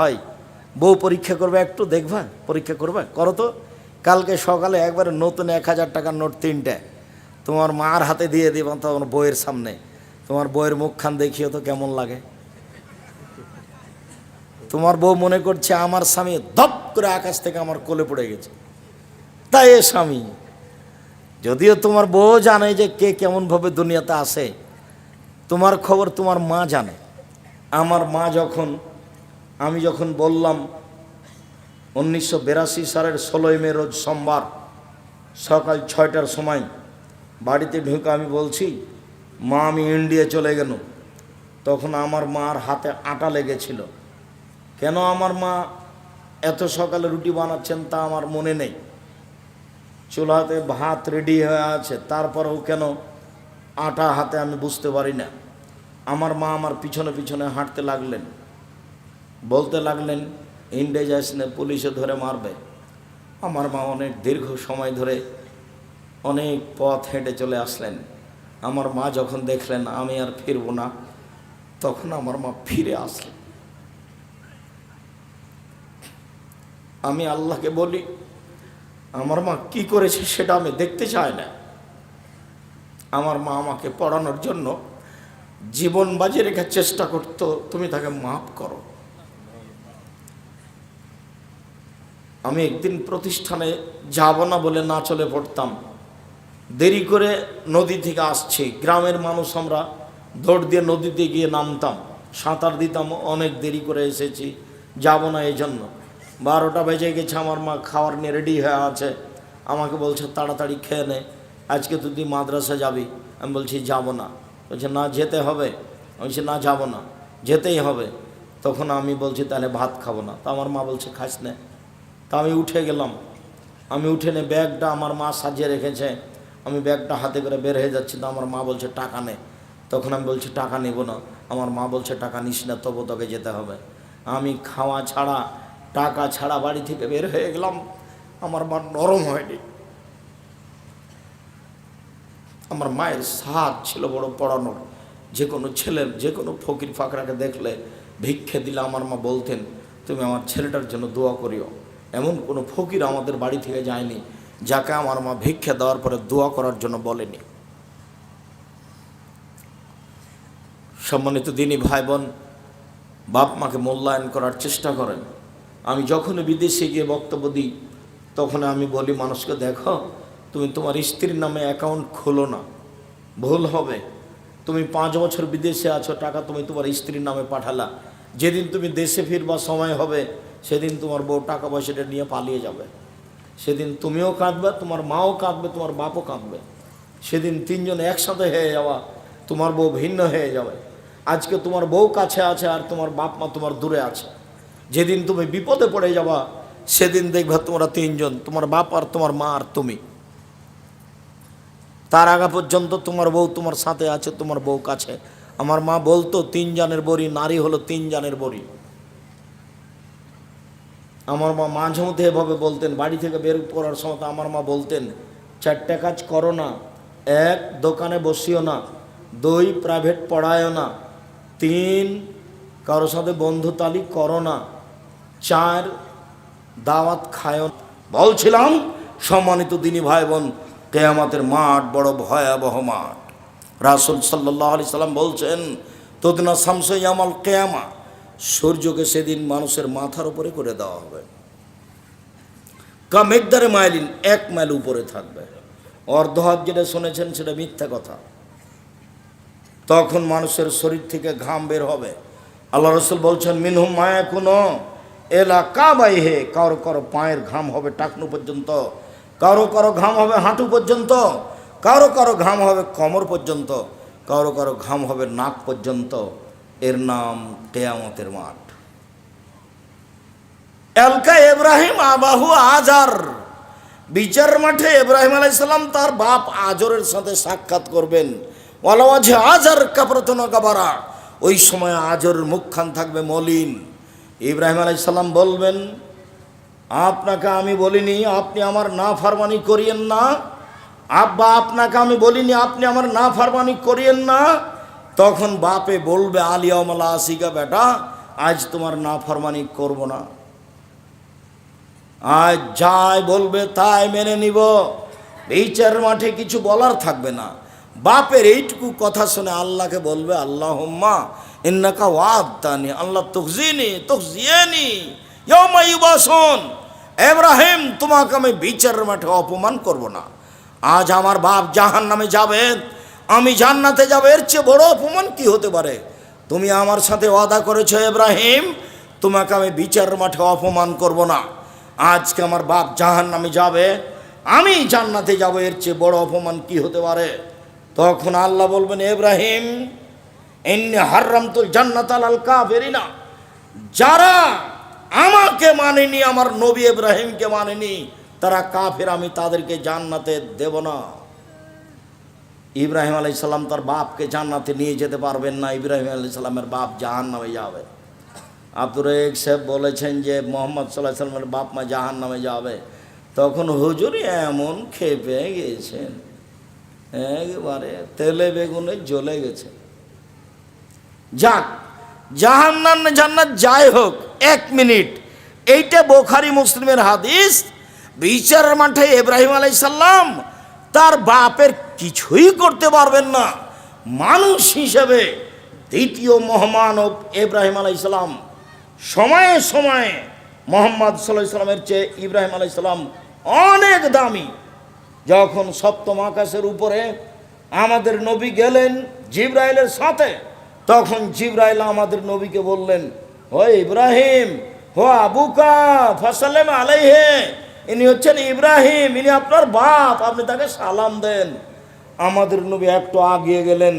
হয় বউ পরীক্ষা করবে, একটু দেখবা, পরীক্ষা করবে, করো তো। কালকে সকালে একবারে নতুন 1000 টাকার নোট 3টে তোমার মার হাতে দিয়ে দিবা তোমার বইয়ের সামনে, তোমার বইয়ের মুখখান দেখিও তো কেমন লাগে। তোমার বউ মনে করছে আমার স্বামী ধপ করে আকাশ থেকে আমার কোলে পড়ে গেছে, তাই এ স্বামী। যদিও তোমার বউ জানে যে কে কেমনভাবে দুনিয়াতে আসে, তোমার খবর তোমার মা জানে। আমার মা আমি যখন বললাম 1982 সালের 16ই মে রোজ সোমবার সকাল 6টার সময় বাড়িতে ঢুকে আমি বলছি, মা আমি ইন্ডিয়া চলে গেল, তখন আমার মার হাতে আটা লেগেছিল। কেন আমার মা এত সকালে রুটি বানাচ্ছেন তা আমার মনে নেই, চুলাতে ভাত রেডি হয়ে আছে, তারপরেও কেন আটা হাতে আমি বুঝতে পারি না। আমার মা আমার পিছনে পিছনে হাঁটতে লাগলেন, বলতে লাগলেন ইন্ডিয়া যাস না, পুলিশে ধরে মারবে। আমার মা অনেক দীর্ঘ সময় ধরে অনেক পথ হেঁটে চলে আসলেন। আমার মা যখন দেখলেন আমি আর ফিরব না, তখন আমার মা ফিরে আসলেন। আমি আল্লাহকে বলি, আমার মা কি করেছে সেটা আমি দেখতে চাই না। আমার মা আমাকে পড়ানোর জন্য জীবন বাজি রেখার চেষ্টা করতো, তুমি তাকে মাফ করো। আমি একদিন প্রতিষ্ঠানে যাব না বলে না চলে পড়তাম, দেরি করে নদী থেকে আসছি, গ্রামের মানুষ আমরা দৌড় দিয়ে নদীতে গিয়ে নামতাম, সাঁতার দিতাম, অনেক দেরি করে এসেছি, যাব না এই জন্য। 12টা বেজে গেছে, আমার মা খাওয়ার নিয়ে রেডি হয়ে আছে, আমাকে বলছে তাড়াতাড়ি খেয়ে নে, আজকে তুই মাদ্রাসা যাবি। আমি বলছি যাব না। বলছে না যেতে হবে। আমি বলছি না যাব না, যেতেই হবে। তখন আমি বলছি তাহলে ভাত খাবো না। তা আমার মা বলছে খাস না। তা আমি উঠে গেলাম, আমি উঠে নে ব্যাগটা আমার মা সাজিয়ে রেখেছে, আমি ব্যাগটা হাতে করে বের হয়ে যাচ্ছি, তো আমার মা বলছে টাকা নে। তখন আমি বলছি টাকা নেব না। আমার মা বলছে টাকা নিস না, তবু তোকে যেতে হবে। আমি খাওয়া ছাড়া টাকা ছাড়া বাড়ি থেকে বের হয়ে গেলাম। আমার মা নরম হয়নি। আমার মায়ের সাধ ছিল বড় পড়ানোর। যে কোনো ছেলে, যে কোনো ফকির ফাকরাকে দেখলে, ভিক্ষে দিলে আমার মা বলতেন তুমি আমার ছেলেটার জন্য দোয়া করিও। এমন কোনো ফকির আমাদের বাড়ি থেকে যায়নি যাকে আমার মা ভিক্ষা দেওয়ার পরে দোয়া করার জন্য বলেনি। সম্মানিত দিনী ভাই বোন, বাপ মাকে মূল্যায়ন করার চেষ্টা করেন। আমি যখনই বিদেশে গিয়ে বক্তব্য দিই, তখন আমি বলি মানুষকে, দেখো তুমি তোমার স্ত্রীর নামে অ্যাকাউন্ট খোলো না, ভুল হবে। তুমি 5 বছর বিদেশে আছো, টাকা তুমি তোমার স্ত্রীর নামে পাঠালা, যেদিন তুমি দেশে ফিরবার সময় হবে সেদিন তোমার বউ টাকা পয়সাটা নিয়ে পালিয়ে যাবে। সেদিন তুমিও কাঁদবে, তোমার মাও কাঁদবে, তোমার বাপও কাঁদবে। সেদিন 3 জন একসাথে হয়ে যাওয়া, তোমার বউ ভিন্ন হয়ে যাবে। আজকে তোমার বউ কাছে আছে আর তোমার বাপ মা তোমার দূরে আছে। যেদিন তুমি বিপদে পড়ে যাবা সেদিন দেখবে তোমরা 3 জন, তোমার বাপ আর তোমার মা আর তুমি। তার আগে পর্যন্ত তোমার বউ তোমার সাথে আছে, তোমার বউ কাছে। আমার মা বলতো 3 জানের বড়ি, নারী হলো 3 জানের বড়ি। আমার মা মাঝে মধ্যে এভাবে বলতেন, বাড়ি থেকে বের করার সময় আমার মা বলতেন 4টে কাজ করো না। 1 দোকানে বসিও না, 2 প্রাইভেট পড়ায়ও না, 3 কারো সাথে বন্ধুতালি করো না, 4 দাওয়াত খায়ও না। বলছিলাম সম্মানিত দিনী ভাই বোন, কিয়ামতের মাঠ বড় ভয়াবহ মাঠ। রাসূল সাল্লাল্লাহু আলাইহি সাল্লাম বলছেন তদনা শামসু ইয়ামাল কিয়ামা, সূর্যকে সেদিন মানুষের মাথার উপরে করে দেওয়া হবে। কামেকদারে মাইলিন, 1 মাইল উপরে থাকবে। অর্ধ হাত যেটা শুনেছেন সেটা মিথ্যা কথা। তখন মানুষের শরীর থেকে ঘাম বের হবে। আল্লাহ রাসূল বলছেন মিনহুম মায়াকুনো এলা কাবাইহে, কারো কারো পায়ের ঘাম হবে টাকনু পর্যন্ত, কারো কারো ঘাম হবে হাঁটু পর্যন্ত, কারো কারো ঘাম হবে কোমর পর্যন্ত, কারো কারো ঘাম হবে নাক পর্যন্ত। এর নাম কিয়ামতের মাঠ। এলকা ইব্রাহিম আবাহু আজার, বিচার মাঠে ইব্রাহিম আলাইহিস সালাম তার বাপ আজরের সাথে সাক্ষাৎ করবেন। ওয়ালাওয়াজে আজার কাপরাতুন গাবারা, ওই সময় আজরের মুখখান থাকবে মলিন। ইব্রাহিম আলাইহিস সালাম বলবেন আপনাকে আমি বলিনি আপনি আমার নাফরমানি করিয়েন না, আব্বা আপনাকে আমি বলিনি আপনি আমার নাফরমানি করিয়েন না। তখন বাপে বলবে আলিয়াউমালা আসিকা, বেটা আজ তোমার নাফরমানি করব না, আজ যাই বলবে তাই মেনে নিব, বিচারের মাঠে কিছু বলার থাকবে না। বাপের এইটুকু কথা শুনে আল্লাহকে বলবে, আল্লাহুম্মা ইন্নাকা ওয়া'দানি আল্লাহ তুখজিনি ইয়াওমা ইউবাসুন, ইব্রাহিম তোমাকে আমি বিচারের মাঠে অপমান করব না। আজ আমার বাপ জাহান্নামে যাবে, আমি জান্নাতে যাব, এর চেয়ে বড় অপমান কি হতে পারে? তুমি আমার সাথে ওয়াদা করেছো ইব্রাহিম, তোমাকে আমি বিচারের মাঠে অপমান করব না। আজকে আমার বাপ জাহান্নামে যাবে, আমি জান্নাতে যাব, এর চেয়ে বড় অপমান কি হতে পারে? তখন আল্লাহ বলবেন, ইব্রাহিম ইন্নী হারামতুল জান্নাত আলাল কাফিরিনা, যারা আমাকে মানেনি, আমার নবী ইব্রাহিমকে মানেনি, তারা কাফের, আমি তাদেরকে জান্নাতে দেব না। ইব্রাহিম আলাইহিস সালাম তার বাপকে জান্নাতে নিয়ে যেতে পারবেন না, ইব্রাহিম আলাইহিস সালামের বাপ জাহান্নামে যাবে। আব্দুর রাজ্জাক সাহেব বলেছেন যে মুহাম্মদ সাল্লাল্লাহু আলাইহি সাল্লামের বাপ মা জাহান্নামে যাবে। তখন হুজুর এমন খেপে গেছেন, একেবারে তেলে বেগুনে জ্বলে গেছে। যাক, জাহান্নাম জান্নাত যাই হোক, 1 মিনিট, এইটা বুখারী মুসলিমের হাদিস। বিচারের মাঠে ইব্রাহিম আলাইহিস সালাম তার বাপের কিছুই করতে পারবেন না। মানুষ হিসেবে দ্বিতীয় মহামানব ইব্রাহিম আলাইহিস সালাম, সময়ে সময়ে মুহাম্মদ সাল্লাল্লাহু আলাইহি সাল্লামের চেয়ে ইব্রাহিম আলাইহিস সালাম অনেক দামি। যখন সপ্তম আকাশের উপরে আমাদের নবী গেলেন জিবরাইলের সাথে, তখন জিবরাইল আমাদের নবীকে বললেন, ও ইব্রাহিম, হো আবুকা ফাসাল্লাম আলাইহি, ইনি হচ্ছেন ইব্রাহিম, ইনি আপনার বাপ, আপনি তাকে সালাম দেন। আমাদের নবী একটু আগিয়ে গেলেন,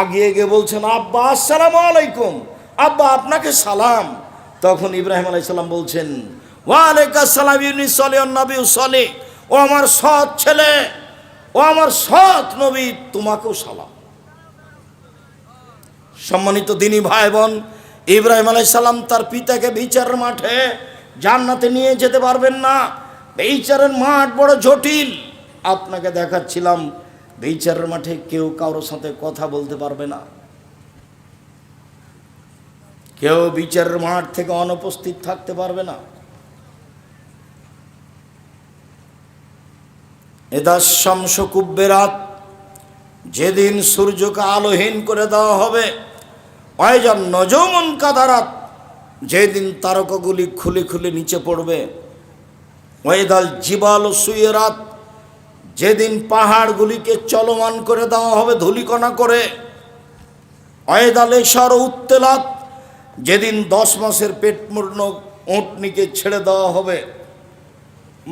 আগিয়ে গিয়ে বলছেন, আব্বা আসসালামু আলাইকুম, আব্বা আপনাকে সালাম। তখন ইব্রাহিম আলাইহিস সালাম বলছেন, ওয়া আলাইকুম আসসালাম ইবনি সলিহ নবী সলিহ, ও আমার সৎ ছেলে, ও আমার সৎ নবী, তোমাকেও সালাম। সম্মানিত দিনী ভাই বোন, ইব্রাহিম আলাইহিস সালাম তার পিতাকে বিচারের মাঠে জান্নাতে নিয়ে যেতে পারবেন না। বিচারের মাঠ বড় জটিল। আপনাকে দেখাচ্ছিলাম, বিচারের মাঠে কেউ কারোর সাথে কথা বলতে পারবে না, কেউ বিচারের মাঠ থেকে অনুপস্থিত থাকতে পারবে না। ইদা শামসু কুব্বিরাত, যেদিন সূর্যকে আলোহীন করে দেওয়া হবে, ওয়াইজান নজুমুন কাদারাত, যেদিন তারকাগুলি খুলে খুলে নিচে পড়বে, ওয়াইদাল জিবাল সুয়রাত, যেদিন পাহাড়গুলিকে চলমান করে দেওয়া হবে ধূলিকণা করে, ওয়াইদাল ইশার উত্তেলাত, যেদিন 10 মাসের পেটমূর্ণ উটনিকে ছেড়ে দেওয়া হবে,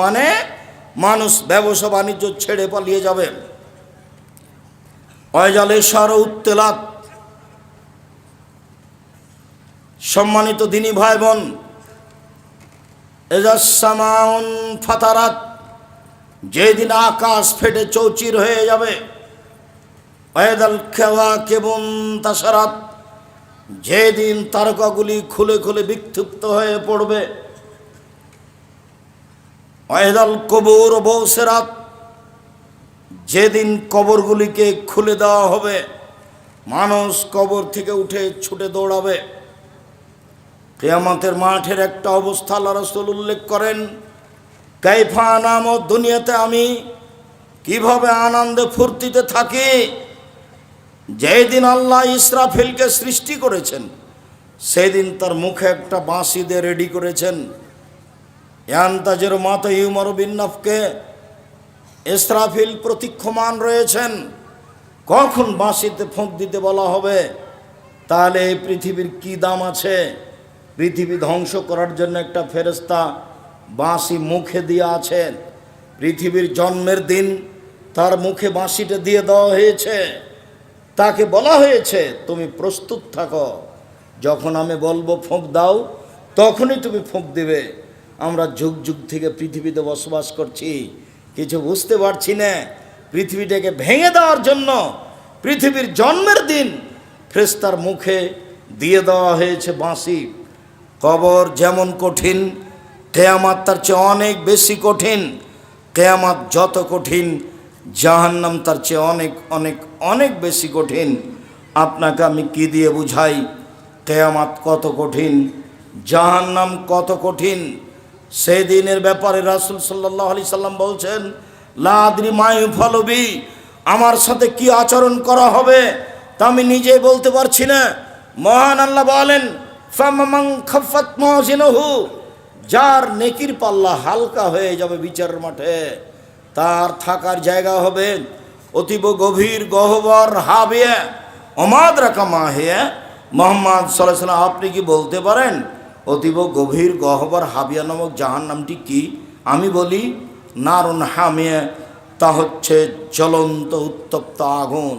মানে মানুষ ব্যবসা বাণিজ্য ছেড়ে পালিয়ে যাবে। ওয়াইদাল ইশার উত্তেলাত। সম্মানিত দিনী ভাই বোন, এজাস সামাউন ফাতারাত, যেদিন আকাশ ফেটে চৌচির হয়ে যাবে। ওয়াইদাল কাওয়াকিবুন তাসারাত, যেদিন তারকাগুলি খুলে খুলে বিক্ষিপ্ত হয়ে পড়বে। ওয়াইদাল কুবুর বুসিরাত, যেদিন কবরগুলিকে খুলে দেওয়া হবে, মানুষ কবর থেকে উঠে ছুটে দৌড়াবে। কিয়ামতের মাঠের একটা অবস্থা আল্লাহ রাসূল উল্লেখ করেন, কাইফা নাম, দুনিয়াতে আমি কিভাবে আনন্দে ফুর্তিতে থাকি। যেদিন আল্লাহ ইসরাফিলকে সৃষ্টি করেছেন, সেদিন তার মুখে একটা বাঁশি দিয়ে রেডি করেছেন। ইয়ান্তাজের মাতা ইউমার বিন নাফকে, ইসরাফিল প্রতীক্ষমান রয়েছেন, কখন বাঁশিতে ফোঁক দিতে বলা হবে। তাহলে এই পৃথিবীর কি দাম আছে? পৃথিবী ধ্বংস করার জন্য একটা ফেরেশতা বাঁশি মুখে দিয়ে আছেন। পৃথিবীর জন্মের দিন তার মুখে বাঁশিটা দিয়ে দেওয়া হয়েছে, তাকে বলা হয়েছে তুমি প্রস্তুত থাকো, যখন আমি বলবো ফোঁক দাও তখনই তুমি ফোঁক দেবে। আমরা যুগ যুগ থেকে পৃথিবীতে বসবাস করছি, কিছু বুঝতে পারছি না। পৃথিবীটাকে ভেঙে দেওয়ার জন্য পৃথিবীর জন্মের দিন ফেরেশতার মুখে দিয়ে দেওয়া হয়েছে বাঁশি। কবর যেমন কঠিন, কিয়ামত তার চেয়ে অনেক বেশি কঠিন। কিয়ামত যত কঠিন, জাহান্নাম তার চেয়ে অনেক অনেক অনেক বেশি কঠিন। আপনাকে আমি কি দিয়ে বুঝাই? কিয়ামত কত কঠিন, জাহান্নাম কত কঠিন। সেদিনের ব্যাপারে রাসূল সাল্লাল্লাহু আলাইহি সাল্লাম বলছেন, লা আদরি মা ইউফালু বি, আমার সাথে কি আচরণ করা হবে তা আমি নিজেই বলতে পারছি না। মহান আল্লাহ বলেন, ফামান খাফাত মাওয়াজিনুহু, যার নেকির পাল্লা হালকা হয়ে যাবে বিচারের মাঠে, তার থাকার জায়গা হবে অতীব গভীর গহ্বর হাবিয়া। অমাদরাকা মা হিয়া, মুহাম্মদ সাল্লাল্লাহু আলাইহি ওয়াসাল্লাম আপনি কি বলতে পারেন অতীব গভীর গহ্বর হাবিয়া নামক জাহান্নামটি কি? আমি বলি, নারুন হামিয়া, তা হচ্ছে জ্বলন্ত উত্তপ্ত আগুন।